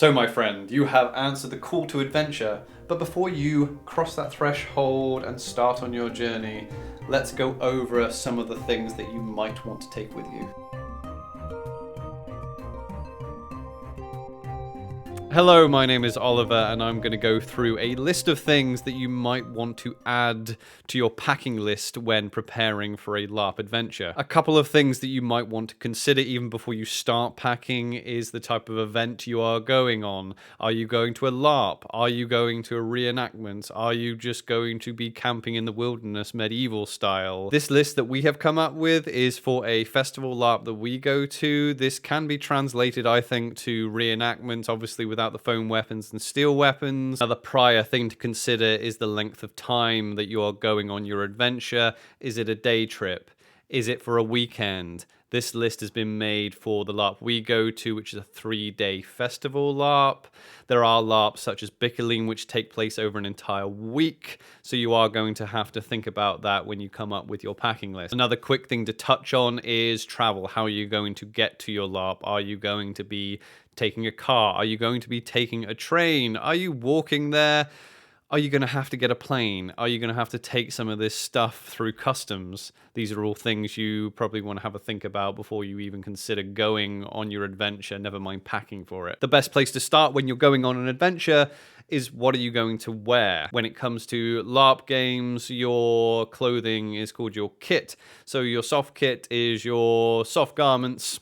So my friend, you have answered the call to adventure, but before you cross that threshold and start on your journey, let's go over some of the things that you might want to take with you. Hello, my name is Oliver, and I'm going to go through a list of things that you might want to add to your packing list when preparing for a LARP adventure. A couple of things that you might want to consider even before you start packing is the type of event you are going on. Are you going to a LARP? Are you going to a reenactment? Are you just going to be camping in the wilderness medieval style? This list that we have come up with is for a festival LARP that we go to. This can be translated, I think, to reenactment, obviously without the foam weapons and steel weapons. Another prior thing to consider is the length of time that you are going on your adventure. Is it a day trip? Is it for a weekend? This list has been made for the LARP we go to, which is a 3-day festival LARP. There are LARPs such as Bickerling, which take place over an entire week. So you are going to have to think about that when you come up with your packing list. Another quick thing to touch on is travel. How are you going to get to your LARP? Are you going to be taking a car? Are you going to be taking a train? Are you walking there? Are you going to have to get a plane? Are you going to have to take some of this stuff through customs? These are all things you probably want to have a think about before you even consider going on your adventure, never mind packing for it. The best place to start when you're going on an adventure is what are you going to wear? When it comes to LARP games, your clothing is called your kit. So your soft kit is your soft garments,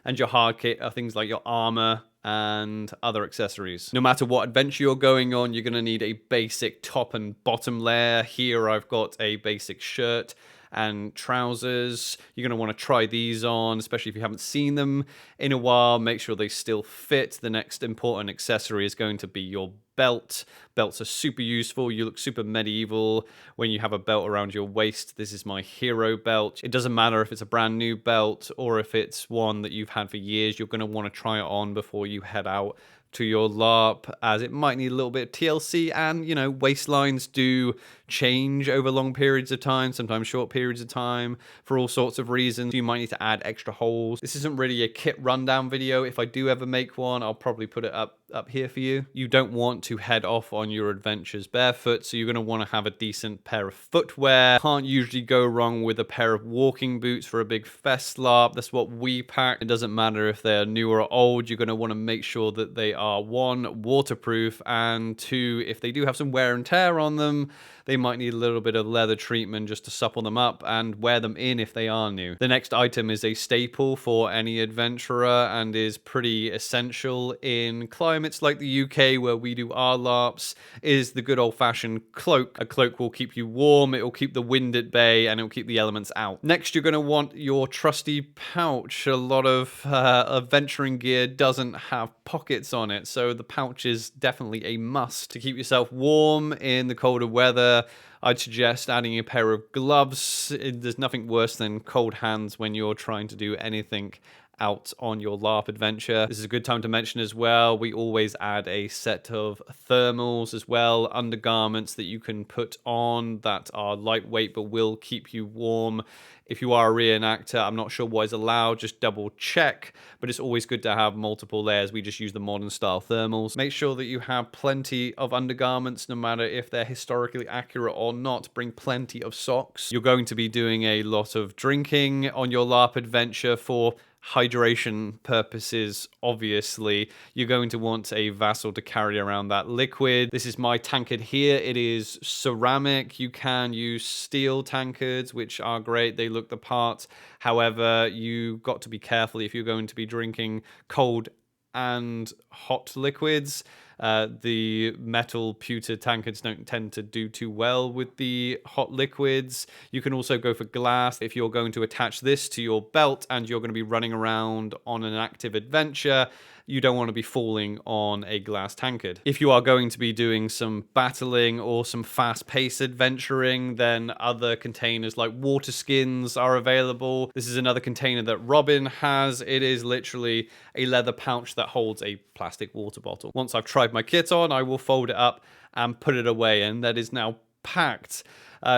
and your hard kit are things like your armor and other accessories. No matter what adventure you're going on, you're going to need a basic top and bottom layer. Here I've got a basic shirt and trousers. You're going to want to try these on, especially if you haven't seen them in a while. Make sure they still fit. The next important accessory is going to be your belt. Belts are super useful. You look super medieval when you have a belt around your waist. This is my hero belt. It doesn't matter if it's a brand new belt or if it's one that you've had for years. You're going to want to try it on before you head out to your LARP, as it might need a little bit of TLC, and waistlines do change over long periods of time, sometimes short periods of time, for all sorts of reasons. You might need to add extra holes. This isn't really a kit rundown video. If I do ever make one, I'll probably put it up here for you. You don't want to head off on your adventures barefoot, so you're going to want to have a decent pair of footwear. Can't usually go wrong with a pair of walking boots for a big fest LARP. That's what we pack. It doesn't matter if they're new or old. You're going to want to make sure that they are, one, waterproof, and two, if they do have some wear and tear on them, they might need a little bit of leather treatment just to supple them up and wear them in if they are new. The next item is a staple for any adventurer and is pretty essential in climates like the UK where we do our LARPs, is the good old-fashioned cloak. A cloak will keep you warm, it will keep the wind at bay, and it will keep the elements out. Next, you're going to want your trusty pouch. A lot of adventuring gear doesn't have pockets on it, so the pouch is definitely a must. To keep yourself warm in the colder weather, I'd suggest adding a pair of gloves. There's nothing worse than cold hands when you're trying to do anything out on your LARP adventure. This is a good time to mention as well, we always add a set of thermals as well, undergarments that you can put on that are lightweight but will keep you warm. If you are a reenactor, I'm not sure what is allowed, just double check, but it's always good to have multiple layers. We just use the modern style thermals. Make sure that you have plenty of undergarments, no matter if they're historically accurate or not. Bring plenty of socks. You're going to be doing a lot of drinking on your LARP adventure for hydration purposes. Obviously, you're going to want a vessel to carry around that liquid. This is my tankard here. It is ceramic. You can use steel tankards, which are great. They look the part. However, you've got to be careful if you're going to be drinking cold and hot liquids. The metal pewter tankards don't tend to do too well with the hot liquids. You can also go for glass. If you're going to attach this to your belt and you're going to be running around on an active adventure, you don't want to be falling on a glass tankard. If you are going to be doing some battling or some fast-paced adventuring, then other containers like water skins are available. This is another container that Robin has. It is literally a leather pouch that holds a plastic water bottle. Once I've tried my kit on, I will fold it up and put it away, and that is now packed.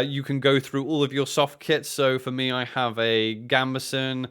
You can go through all of your soft kits. So for me, I have a gambeson.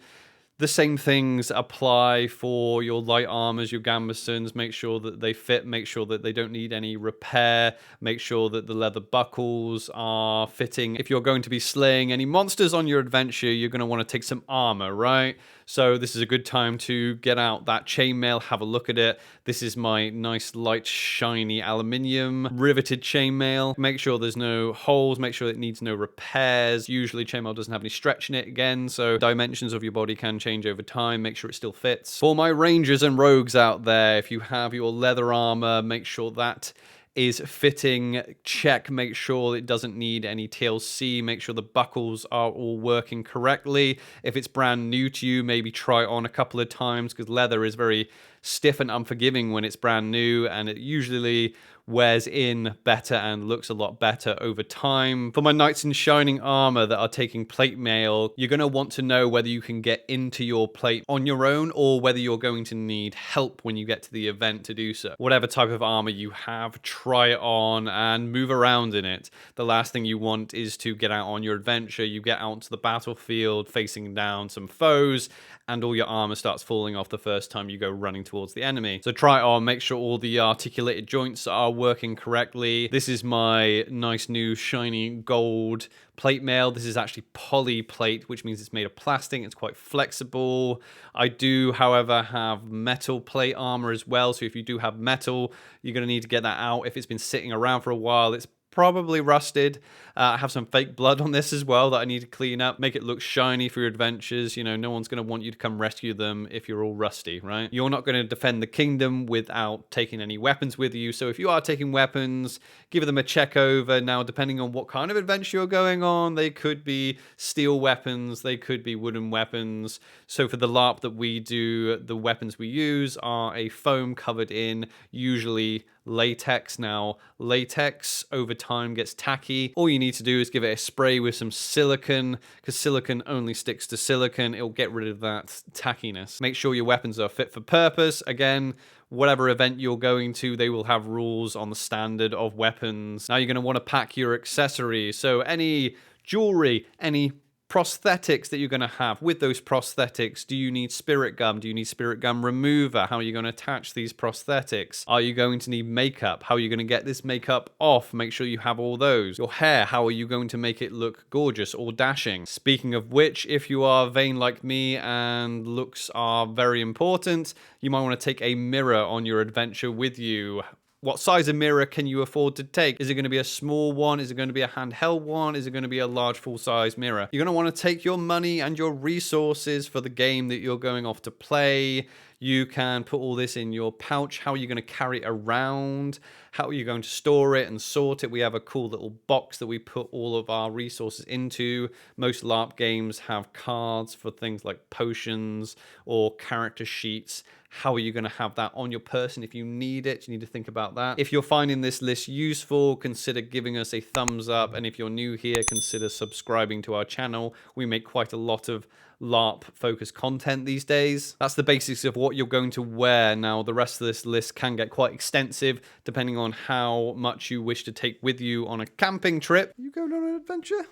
The same things apply for your light armors, your gambesons. Make sure that they fit, make sure that they don't need any repair, make sure that the leather buckles are fitting. If you're going to be slaying any monsters on your adventure, you're going to want to take some armor, right? So this is a good time to get out that chainmail, have a look at it. This is my nice light shiny aluminium riveted chainmail. Make sure there's no holes, make sure it needs no repairs. Usually chainmail doesn't have any stretch in it again, so dimensions of your body can change over time. Make sure it still fits. For my rangers and rogues out there, if you have your leather armor, make sure that is fitting. Check, make sure it doesn't need any TLC, make sure the buckles are all working correctly. If it's brand new to you, maybe try it on a couple of times, because leather is very stiff and unforgiving when it's brand new, and it usually wears in better and looks a lot better over time. For my knights in shining armor that are taking plate mail, you're going to want to know whether you can get into your plate on your own or whether you're going to need help when you get to the event to do so. Whatever type of armor you have, try it on and move around in it. The last thing you want is to get out on your adventure, you get out to the battlefield facing down some foes, and all your armor starts falling off the first time you go running towards the enemy. So try it on, make sure all the articulated joints are working correctly. This is my nice new shiny gold plate mail. This is actually poly plate, which means it's made of plastic. It's quite flexible. I do, however, have metal plate armor as well. So if you do have metal, you're going to need to get that out. If it's been sitting around for a while, it's probably rusted. I have some fake blood on this as well that I need to clean up, make it look shiny for your adventures. You know, no one's going to want you to come rescue them if you're all rusty, right? You're not going to defend the kingdom without taking any weapons with you. So if you are taking weapons, give them a check over. Now, depending on what kind of adventure you're going on, they could be steel weapons, they could be wooden weapons. So for the LARP that we do, the weapons we use are a foam covered in, usually latex. Now, latex over time gets tacky. All you need to do is give it a spray with some silicone, because silicone only sticks to silicone. It'll get rid of that tackiness. Make sure your weapons are fit for purpose. Again, whatever event you're going to, they will have rules on the standard of weapons. Now you're going to want to pack your accessories. So any jewelry, any prosthetics that you're going to have. With those prosthetics, do you need spirit gum? Do you need spirit gum remover? How are you going to attach these prosthetics? Are you going to need makeup? How are you going to get this makeup off? Make sure you have all those. Your hair, how are you going to make it look gorgeous or dashing? Speaking of which, if you are vain like me and looks are very important, you might want to take a mirror on your adventure with you. What size of mirror can you afford to take? Is it going to be a small one? Is it going to be a handheld one? Is it going to be a large full-size mirror? You're going to want to take your money and your resources for the game that you're going off to play. You can put all this in your pouch. How are you going to carry it around? How are you going to store it and sort it? We have a cool little box that we put all of our resources into. Most LARP games have cards for things like potions or character sheets. How are you going to have that on your person if you need it? You need to think about that. If you're finding this list useful, consider giving us a thumbs up. And if you're new here, consider subscribing to our channel. We make quite a lot of LARP focused content these days. That's the basics of what you're going to wear. Now, the rest of this list can get quite extensive depending on how much you wish to take with you on a camping trip. Are you going on an adventure?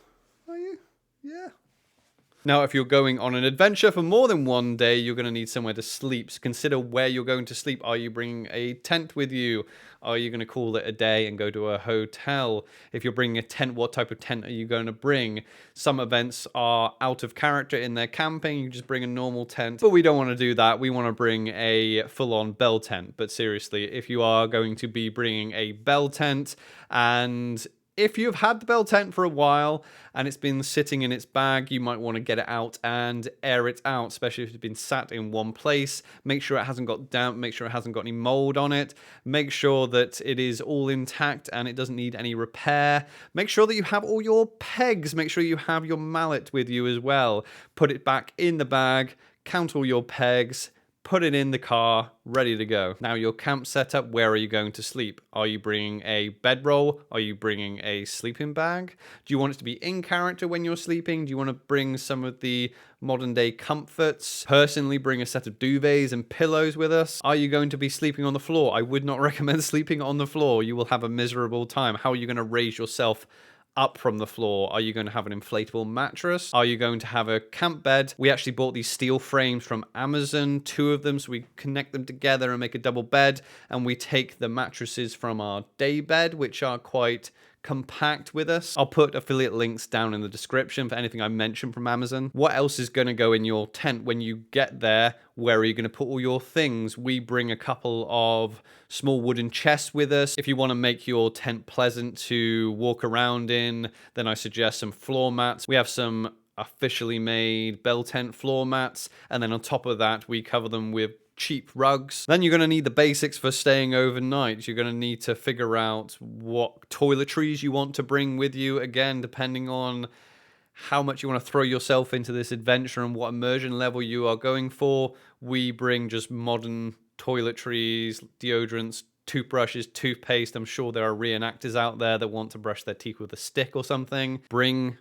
Are you? Yeah. Now, if you're going on an adventure for more than one day, you're going to need somewhere to sleep. So consider where you're going to sleep. Are you bringing a tent with you? Are you going to call it a day and go to a hotel? If you're bringing a tent, what type of tent are you going to bring? Some events are out of character in their camping. You just bring a normal tent, but we don't want to do that. We want to bring a full-on bell tent. But seriously, if you are going to be bringing a bell tent, and if you've had the bell tent for a while and it's been sitting in its bag, you might want to get it out and air it out, especially if it's been sat in one place. Make sure it hasn't got damp, make sure it hasn't got any mold on it. Make sure that it is all intact and it doesn't need any repair. Make sure that you have all your pegs. Make sure you have your mallet with you as well. Put it back in the bag, count all your pegs, put it in the car, ready to go. Now your camp setup, where are you going to sleep? Are you bringing a bedroll? Are you bringing a sleeping bag? Do you want it to be in character when you're sleeping? Do you want to bring some of the modern day comforts? Personally, bring a set of duvets and pillows with us. Are you going to be sleeping on the floor? I would not recommend sleeping on the floor. You will have a miserable time. How are you going to raise yourself up from the floor? Are you going to have an inflatable mattress? Are you going to have a camp bed? We actually bought these steel frames from Amazon, 2 of them, so we connect them together and make a double bed, and we take the mattresses from our day bed, which are quite compact with us. I'll put affiliate links down in the description for anything I mentioned from Amazon. What else is going to go in your tent when you get there? Where are you going to put all your things? We bring a couple of small wooden chests with us. If you want to make your tent pleasant to walk around in, then I suggest some floor mats. We have some officially made bell tent floor mats, and then on top of that we cover them with cheap rugs. Then you're going to need the basics for staying overnight. You're going to need to figure out what toiletries you want to bring with you, again depending on how much you want to throw yourself into this adventure and what immersion level you are going for. We bring just modern toiletries, deodorants, toothbrushes, toothpaste. I'm sure there are reenactors out there that want to brush their teeth with a stick or something. Bring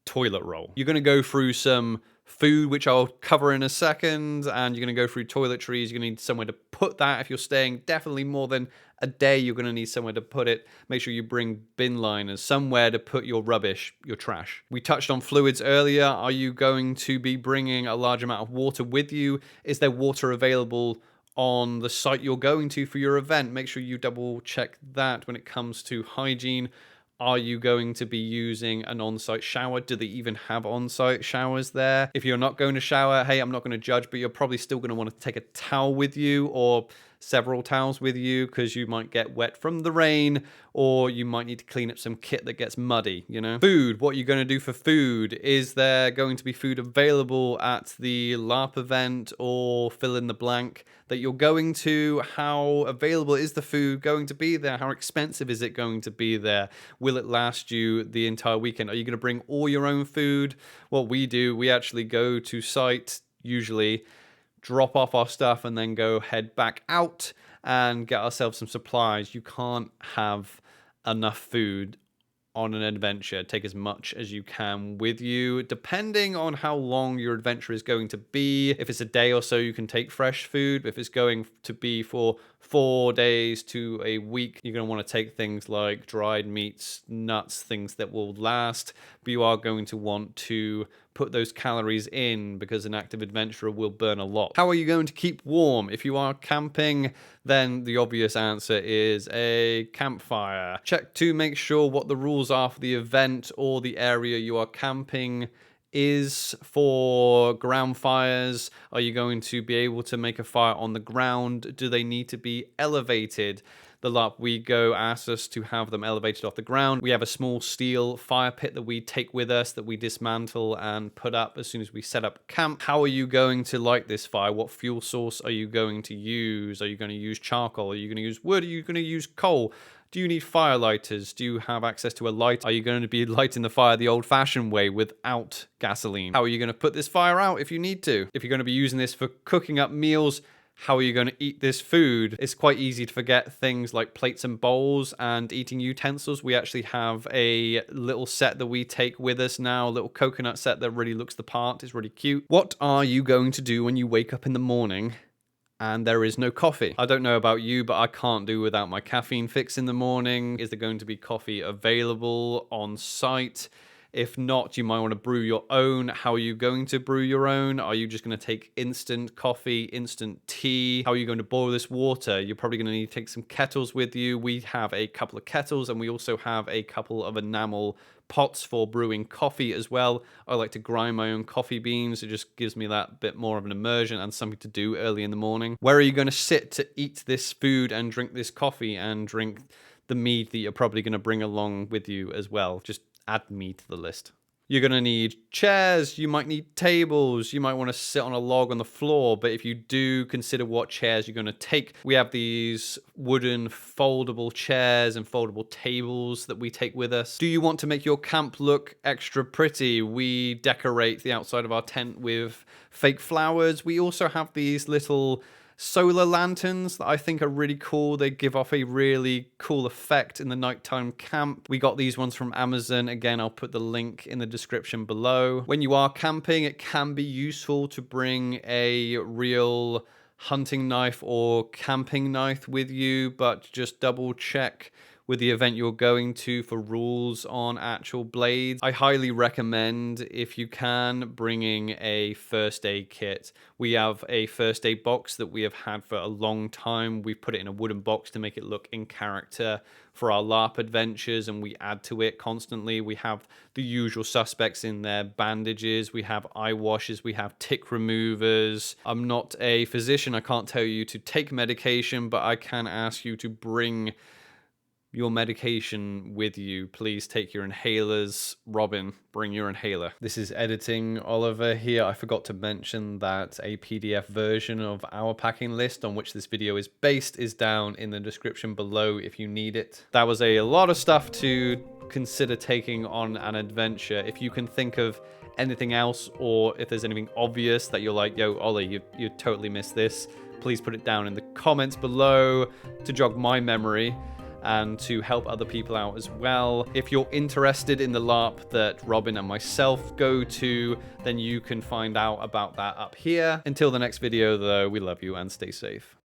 toilet roll. You're going to go through some food, which I'll cover in a second, and you're going to go through toiletries. You're going to need somewhere to put that. If you're staying definitely more than a day, you're going to need somewhere to put it. Make sure you bring bin liners, somewhere to put your rubbish, your trash. We touched on fluids earlier. Are you going to be bringing a large amount of water with you? Is there water available on the site you're going to for your event? Make sure you double check that. When it comes to hygiene, are you going to be using an on-site shower? Do they even have on-site showers there? If you're not going to shower, hey, I'm not going to judge, but you're probably still going to want to take a towel with you, or several towels with you, because you might get wet from the rain, or you might need to clean up some kit that gets muddy, you know? Food, what are you going to do for food? Is there going to be food available at the LARP event, or fill in the blank that you're going to? How available is the food going to be there? How expensive is it going to be there? Will it last you the entire weekend? Are you going to bring all your own food? What we do, we actually go to site, usually drop off our stuff, and then go head back out and get ourselves some supplies. You can't have enough food on an adventure. Take as much as you can with you, depending on how long your adventure is going to be. If it's a day or so, you can take fresh food. If it's going to be for 4 days to a week, you're going to want to take things like dried meats, nuts, things that will last, but you are going to want to put those calories in, because an active adventurer will burn a lot. How are you going to keep warm? If you are camping, then the obvious answer is a campfire. Check to make sure what the rules are for the event or the area you are camping is for ground fires. Are you going to be able to make a fire on the ground? Do they need to be elevated? The LARP we go asks us to have them elevated off the ground. We have a small steel fire pit that we take with us, that we dismantle and put up as soon as we set up camp. How are you going to light this fire? What fuel source are you going to use? Are you going to use charcoal? Are you going to use wood? Are you going to use coal? Do you need fire lighters? Do you have access to a light? Are you going to be lighting the fire the old-fashioned way without gasoline? How are you going to put this fire out if you need to? If you're going to be using this for cooking up meals, how are you going to eat this food? It's quite easy to forget things like plates and bowls and eating utensils. We actually have a little set that we take with us now, a little coconut set that really looks the part. It's really cute. What are you going to do when you wake up in the morning and there is no coffee? I don't know about you, but I can't do without my caffeine fix in the morning. Is there going to be coffee available on site? If not, you might want to brew your own. How are you going to brew your own? Are you just going to take instant coffee, instant tea? How are you going to boil this water? You're probably going to need to take some kettles with you. We have a couple of kettles, and we also have a couple of enamel pots for brewing coffee as well. I like to grind my own coffee beans. It just gives me that bit more of an immersion and something to do early in the morning. Where are you going to sit to eat this food and drink this coffee and drink the mead that you're probably going to bring along with you as well? Just add me to the list. You're going to need chairs, you might need tables, you might want to sit on a log on the floor, but if you do, consider what chairs you're going to take. We have these wooden foldable chairs and foldable tables that we take with us. Do you want to make your camp look extra pretty? We decorate the outside of our tent with fake flowers. We also have these little solar lanterns that I think are really cool. They give off a really cool effect in the nighttime camp. We got these ones from Amazon. Again, I'll put the link in the description below. When you are camping, it can be useful to bring a real hunting knife or camping knife with you, but just double check with the event you're going to for rules on actual blades. I highly recommend, if you can, bringing a first aid kit. We have a first aid box that we have had for a long time. We've put it in a wooden box to make it look in character for our LARP adventures, and we add to it constantly. We have the usual suspects in there: bandages, we have eye washes, we have tick removers. I'm not a physician, I can't tell you to take medication, but I can ask you to bring your medication with you. Please take your inhalers. Robin, bring your inhaler. This is editing Oliver here. I forgot to mention that a PDF version of our packing list on which this video is based is down in the description below if you need it. That was a lot of stuff to consider taking on an adventure. If you can think of anything else, or if there's anything obvious that you're like, yo, Ollie, you totally missed this, please put it down in the comments below to jog my memory and to help other people out as well. If you're interested in the LARP that Robin and myself go to, then you can find out about that up here. Until the next video though, we love you and stay safe.